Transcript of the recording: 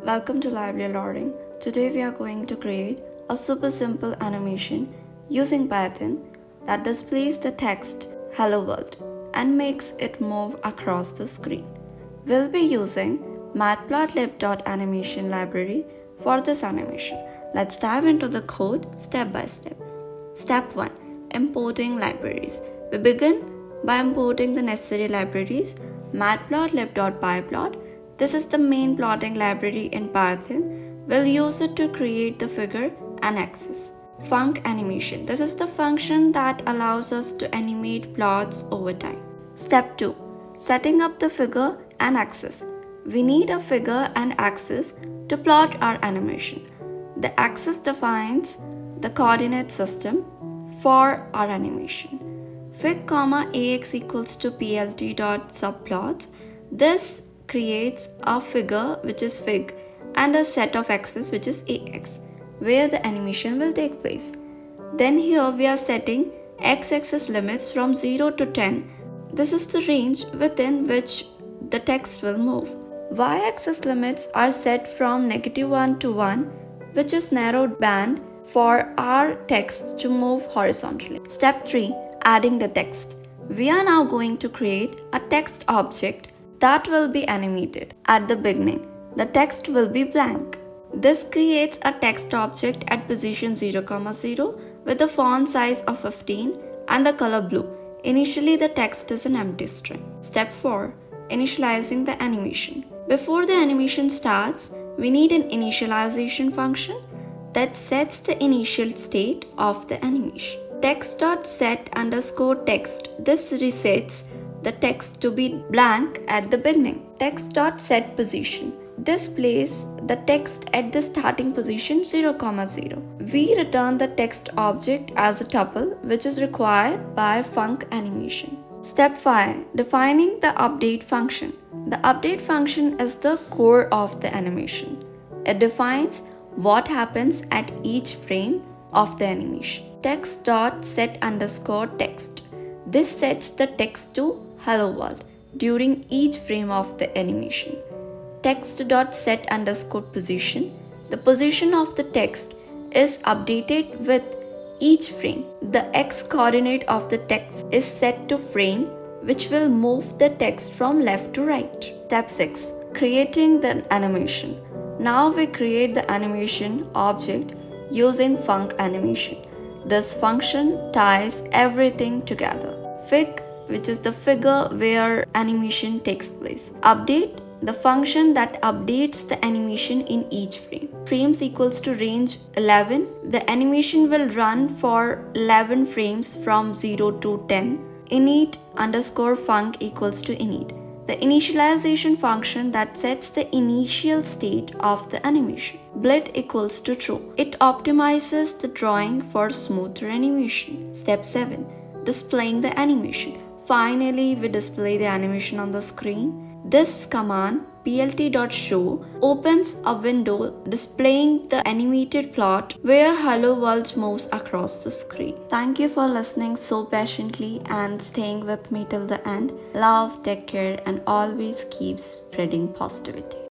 Welcome to Library Learning. Today we are going to create a super simple animation using Python that displays the text Hello World and makes it move across the screen. We'll be using matplotlib.animation library for this animation. Let's dive into the code step by step. Step 1. Importing libraries. We begin by importing the necessary libraries matplotlib.pyplot. This is the main plotting library in Python. We'll use it to create the figure and axis. Func animation. This is the function that allows us to animate plots over time. Step 2. Setting up the figure and axis. We need a figure and axis to plot our animation. The axis defines the coordinate system for our animation. Fig, ax equals to plt dot subplots. This creates a figure which is fig and a set of axes which is ax, where the animation will take place. Then here we are setting x-axis limits from 0 to 10. This is the range within which the text will move. Y-axis limits are set from -1 to 1, which is narrowed band for our text to move horizontally. Step 3. Adding the text. We are now going to create a text object that will be animated. At the beginning, the text will be blank. This creates a text object at position 0, 0 with a font size of 15 and the color blue. Initially, the text is an empty string. Step 4. Initializing the animation. Before the animation starts, we need an initialization function that sets the initial state of the animation. Text.set_text. This resets the text to be blank at the beginning. Text.setPosition. This places the text at the starting position 0, 0. We return the text object as a tuple which is required by func animation. Step 5. Defining the update function. The update function is the core of the animation. It defines what happens at each frame of the animation. Text.set_text. This sets the text to Hello World during each frame of the animation. Text.set_position. The position of the text is updated with each frame. The x coordinate of the text is set to frame, which will move the text from left to right. Step 6. Creating the animation. Now we create the animation object using func animation. This function ties everything together. Fig, which is the figure where animation takes place. Update, the function that updates the animation in each frame. Frames equals to range 11. The animation will run for 11 frames from 0 to 10. Init_func equals to init. The initialization function that sets the initial state of the animation. Blit equals to true. It optimizes the drawing for smoother animation. Step 7. Displaying the animation. Finally, we display the animation on the screen. This command plt.show opens a window displaying the animated plot where Hello World moves across the screen. Thank you for listening so patiently and staying with me till the end. Love, take care, and always keep spreading positivity.